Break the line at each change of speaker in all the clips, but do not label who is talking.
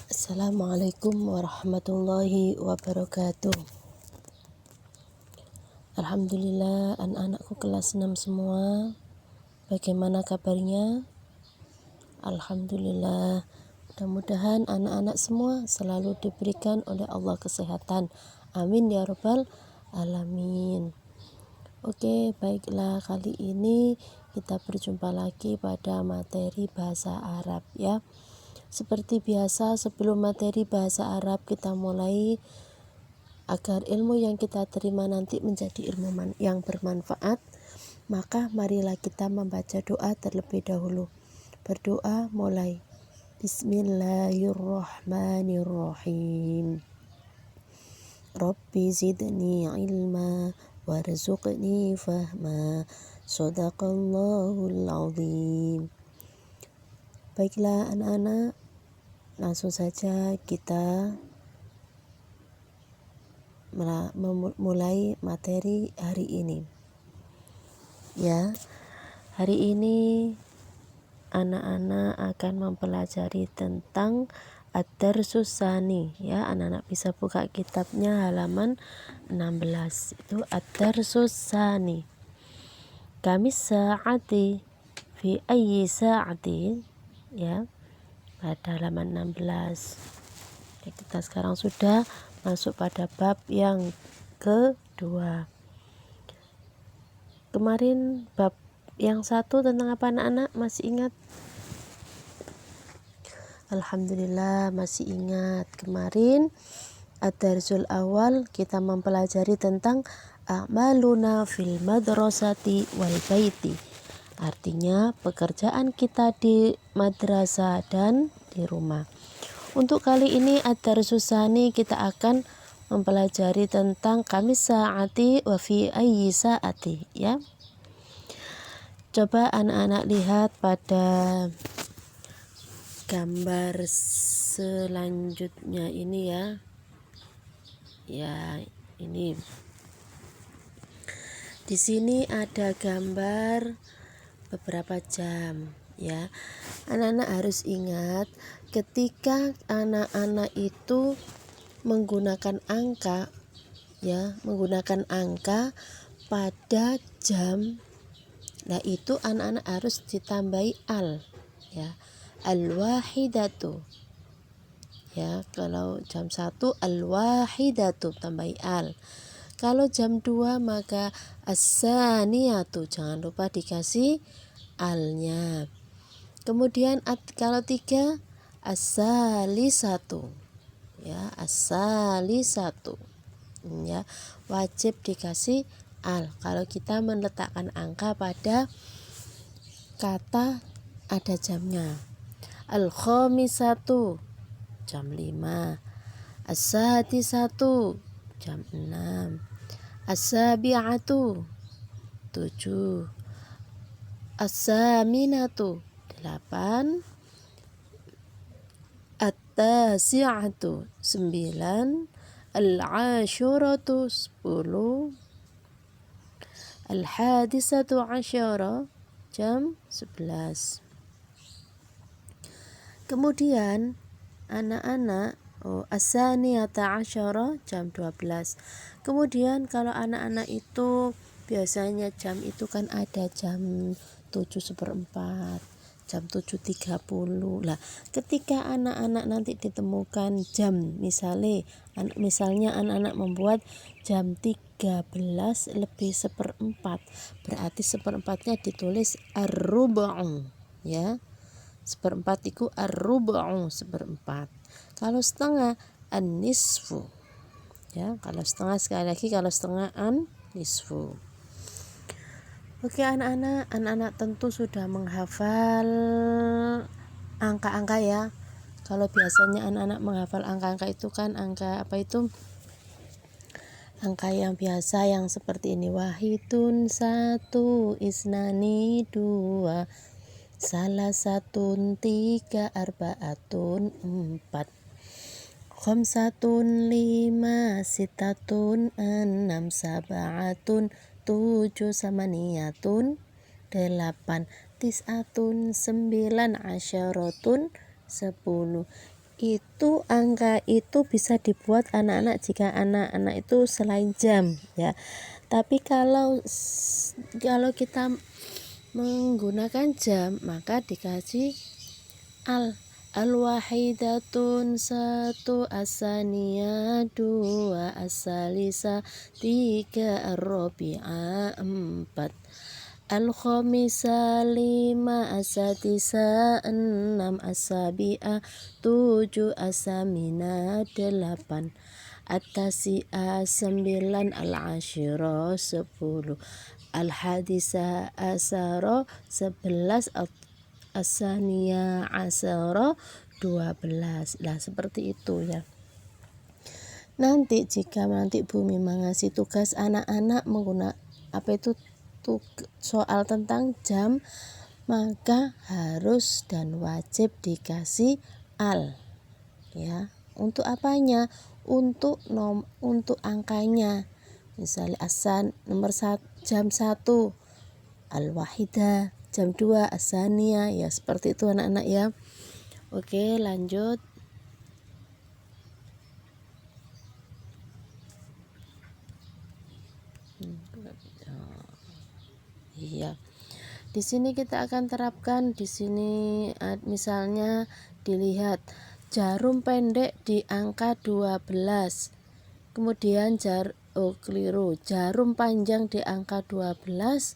Assalamualaikum warahmatullahi wabarakatuh. Alhamdulillah, anak-anakku kelas 6 semua. Bagaimana kabarnya? Alhamdulillah. Mudah-mudahan anak-anak semua selalu diberikan oleh Allah kesehatan. Amin ya rabbal alamin. Oke, baiklah, kali ini kita berjumpa lagi pada materi bahasa Arab ya. Seperti biasa, sebelum materi bahasa Arab kita mulai, agar ilmu yang kita terima nanti menjadi ilmu yang bermanfaat, maka marilah kita membaca doa terlebih dahulu. Berdoa mulai. Bismillahirrahmanirrahim. Rabbi zidni ilma warzuqni fahma. Shadaqallahul azim. Baiklah anak-anak, langsung saja kita memulai materi hari ini. Ya, hari ini anak-anak akan mempelajari tentang Ad-Darsus Tsani. Ya, anak-anak bisa buka kitabnya halaman 16. Itu Ad-Darsus Tsani. Kamis sa'ati fi ayyi sa'ati. Ya, pada halaman 16. Ya, kita sekarang sudah masuk pada bab yang kedua. Kemarin bab yang satu tentang apa anak-anak? Masih ingat? Alhamdulillah masih ingat. Kemarin Ad-Darsul awal kita mempelajari tentang a'maluna fil madrasati wal baiti. Artinya pekerjaan kita di madrasah dan di rumah. Untuk kali ini Ad-Darsus Tsani kita akan mempelajari tentang kamis sa'ati wa fi ayyi sa'ati ya. Coba anak-anak lihat pada gambar selanjutnya ini ya. Ya, ini. Di sini ada gambar beberapa jam ya. Anak-anak harus ingat ketika anak-anak itu menggunakan angka ya, menggunakan angka pada jam. Nah, itu anak-anak harus ditambahi al ya. Al-wahidatu. Ya, kalau jam 1 al-wahidatu tambahi al. Kalau jam 2 maka as-saniyatu, jangan lupa dikasih alnya. Kemudian kalau 3 as-salisatu. Ya, as-salisatu. Ya, wajib dikasih al kalau kita meletakkan angka pada kata ada jamnya. Al-khamisatu jam 5, as-sadisatu jam 6, as-sabi'atu 7, as-saminatu 8, at-tasi'atu 9, al-ashuratu 10, al-hadisatu asyara jam 11. Kemudian anak-anak as-saniyata asyara jam 12. Kemudian kalau anak-anak itu biasanya jam itu kan ada jam 7:04, jam 7:30. Lah, ketika anak-anak nanti ditemukan jam, misalnya anak-anak membuat jam 13:04, berarti seperempatnya ditulis ar-rub'u ya. Seperempat itu ar-rub'u, seperempat. Kalau setengah an-nisfu. Ya, kalau setengah sekali lagi, kalau setengah an-nisfu. Oke anak-anak tentu sudah menghafal angka-angka ya. Kalau biasanya anak-anak menghafal angka-angka itu kan angka apa itu? Angka yang biasa yang seperti ini. Wahidun 1, isnani 2, salasatun 3, arbaatun 4, khamsatun 5, sitatun 6, sab'atun 7, samaniyatun 8, tis'atun 9, asyaratun 10. itu angka itu bisa dibuat anak-anak jika anak-anak itu selain jam ya. Tapi kalau kita menggunakan jam maka dikasih al-wahidatun satu, asaniya dua, asalisa tiga, ar-rabi'a empat, al-khomisa lima, asatisa enam, asabi'a tujuh, asamina delapan, at-tasi'a sembilan, al-ashira sepuluh, al-hadisa asara sebelas, asania asara 12. Nah, seperti itu ya. Nanti jika Bumi mengasih tugas anak-anak menggunakan soal tentang jam, maka harus dan wajib dikasih al ya. Untuk apanya? Untuk angkanya. Misalnya nomor jam 1 al-wahidah, jam 2 asania, ya seperti itu anak-anak ya. Oke, lanjut. Iya. Di sini kita akan terapkan di sini misalnya dilihat jarum pendek di angka 12. Kemudian jarum panjang di angka 12,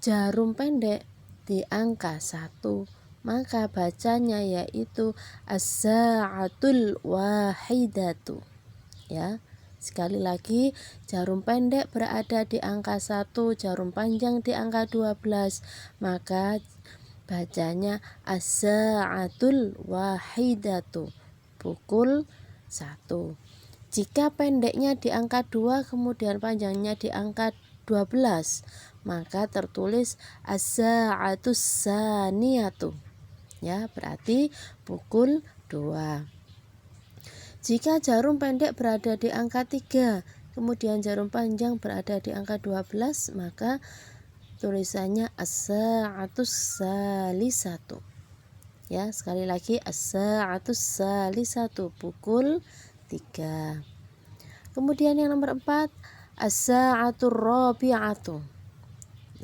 jarum pendek di angka 1. Maka bacanya yaitu as-sa'atul wahidatu. Ya. Sekali lagi, jarum pendek berada di angka 1, jarum panjang di angka 12, maka bacanya as-sa'atul wahidatu, pukul 1. Jika pendeknya di angka 2 kemudian panjangnya di angka 12, maka tertulis as-sa'atus saniyatu. Ya, berarti pukul 2. Jika jarum pendek berada di angka 3, kemudian jarum panjang berada di angka 12, maka tulisannya as-sa'atus salisatu. Ya, sekali lagi as-sa'atus salisatu, pukul 3. Kemudian yang nomor 4, as-sa'atur rabi'atu.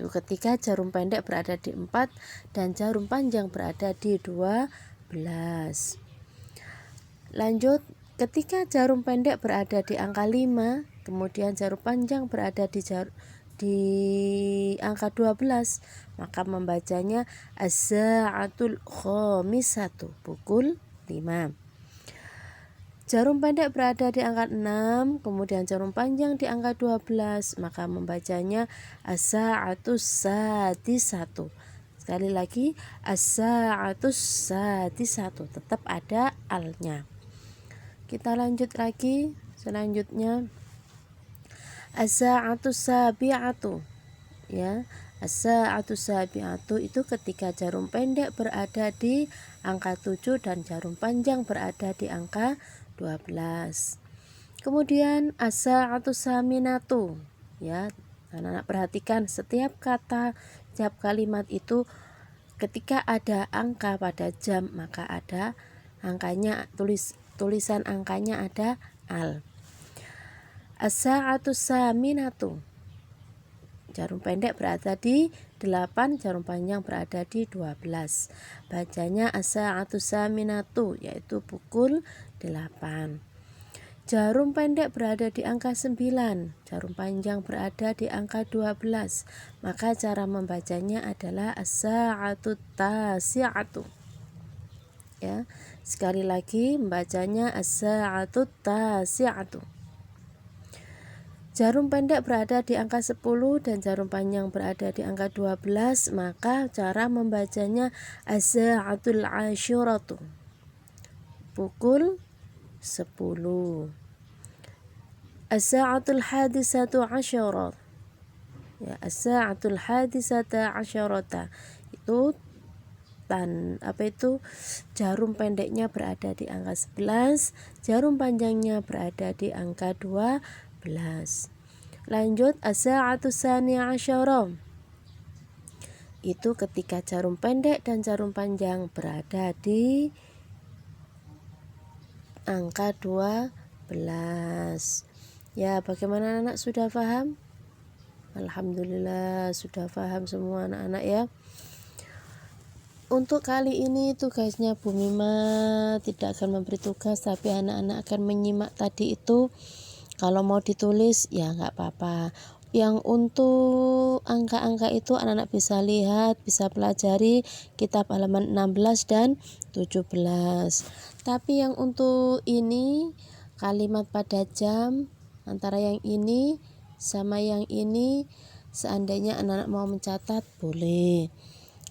Ketika jarum pendek berada di 4 dan jarum panjang berada di 12. Lanjut, ketika jarum pendek berada di angka 5, kemudian jarum panjang berada di angka 12, maka membacanya as-sa'atul khamisatu, pukul 5. Jarum pendek berada di angka 6, kemudian jarum panjang di angka 12, maka membacanya as-sa'atus sadisatu. Sekali lagi as-sa'atus sadisatu, tetap ada alnya. Kita lanjut lagi. Selanjutnya as-sa'atus sabi'atu. Ya, as-sa'atus sabi'atu itu ketika jarum pendek berada di angka 7 dan jarum panjang berada di angka 12. Kemudian as-sa'atus saminatu. Ya, anak-anak perhatikan setiap kata, setiap kalimat itu ketika ada angka pada jam maka ada angkanya, tulisan angkanya ada al. As-sa'atus saminatu, jarum pendek berada di 8, jarum panjang berada di 12. Bacanya as-sa'atus saminatu, yaitu pukul 8. Jarum pendek berada di angka 9, jarum panjang berada di angka 12. Maka cara membacanya adalah as-sa'atut tasi'atu. Ya, sekali lagi membacanya as-sa'atut tasi'atu. Jarum pendek berada di angka 10 dan jarum panjang berada di angka 12, maka cara membacanya as-sa'atul ashiratu, pukul 10. As-sa'atul hadisatu asyara. Ya, as-sa'atul hadisata asyarata itu jarum pendeknya berada di angka 11, jarum panjangnya berada di angka 12. Lanjut, as-sa'atus saniya asyara. Itu ketika jarum pendek dan jarum panjang berada di angka 12. Ya, bagaimana anak sudah paham? Alhamdulillah sudah paham semua anak-anak ya. Untuk kali ini tugasnya Bu Mima tidak akan memberi tugas, tapi anak-anak akan menyimak tadi itu. Kalau mau ditulis ya nggak apa-apa. Yang untuk angka-angka itu anak-anak bisa lihat, bisa pelajari kitab halaman 16 dan 17. Tapi yang untuk ini kalimat pada jam antara yang ini sama yang ini, seandainya anak-anak mau mencatat boleh.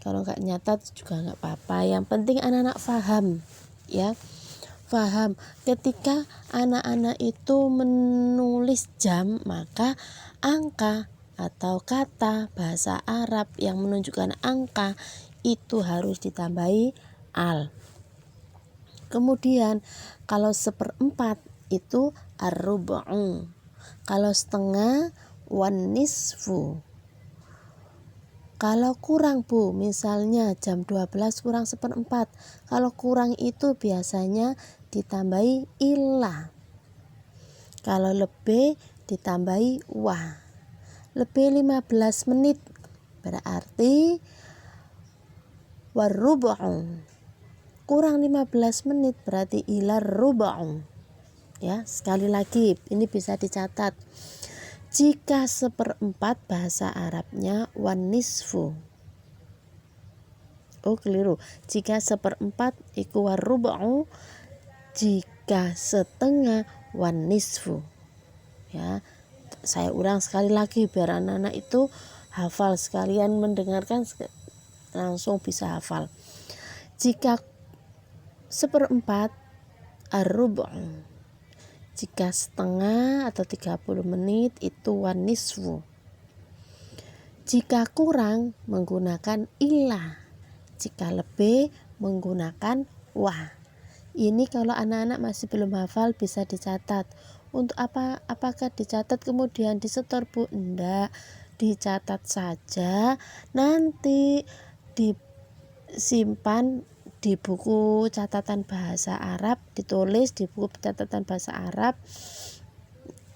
Kalau nggak nyatat juga nggak apa-apa. Yang penting anak-anak paham ya. Paham, ketika anak-anak itu menulis jam, maka angka atau kata bahasa Arab yang menunjukkan angka itu harus ditambahi al. Kemudian kalau 1/4 itu ar-rubu'u. Kalau setengah wan nisfu. Kalau kurang Bu, misalnya jam 12 kurang 1/4. Kalau kurang itu biasanya ditambahi ilah. Kalau lebih ditambahi wah. Lebih 15 menit berarti warrubu'u. Kurang 15 menit berarti ilar rubu'u. Ya, sekali lagi ini bisa dicatat. Jika 1/4 bahasa Arabnya wan nisfu. Oh keliru. Jika 1/4 iku warrubu'u. Jika setengah wan nisfu. Ya, saya ulang sekali lagi biar anak-anak itu hafal, sekalian mendengarkan langsung bisa hafal. Jika 1/4 ar-rubu'u. Jika setengah atau 30 menit itu wan nisfu. Jika kurang menggunakan ilah. Jika lebih menggunakan wah. Ini kalau anak-anak masih belum hafal bisa dicatat. Untuk apakah dicatat kemudian disetor Bu? Enggak, dicatat saja, nanti disimpan di buku catatan bahasa Arab, ditulis di buku catatan bahasa Arab.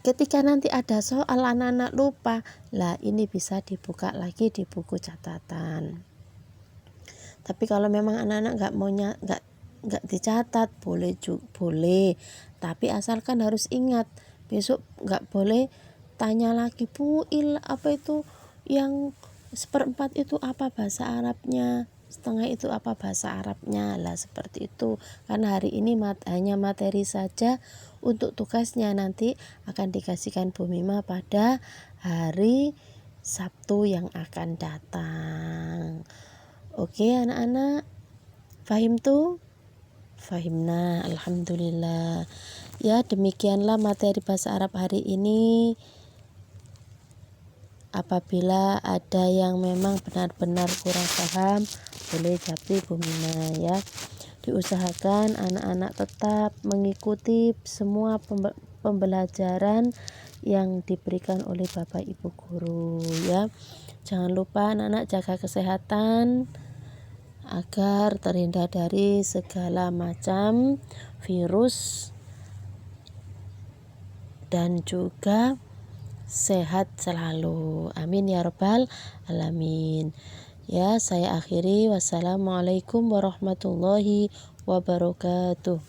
Ketika nanti ada soal anak-anak lupa, lah ini bisa dibuka lagi di buku catatan. Tapi kalau memang anak-anak nggak dicatat boleh, tapi asalkan harus ingat, besok nggak boleh tanya lagi Bu, apa itu yang 1/4 itu apa bahasa Arabnya, setengah itu apa bahasa Arabnya. Lah seperti itu, karena hari ini hanya materi saja. Untuk tugasnya nanti akan dikasihkan Bu Mima pada hari Sabtu yang akan datang. Oke anak-anak, fahim tuh? Fahimna, alhamdulillah. Ya, demikianlah materi bahasa Arab hari ini. Apabila ada yang memang benar-benar kurang paham, boleh japri Bu Mina ya. Diusahakan anak-anak tetap mengikuti semua pembelajaran yang diberikan oleh Bapak Ibu guru ya. Jangan lupa anak-anak jaga kesehatan agar terhindar dari segala macam virus dan juga sehat selalu. Amin ya rabbal alamin. Ya, saya akhiri. Wassalamualaikum warahmatullahi wabarakatuh.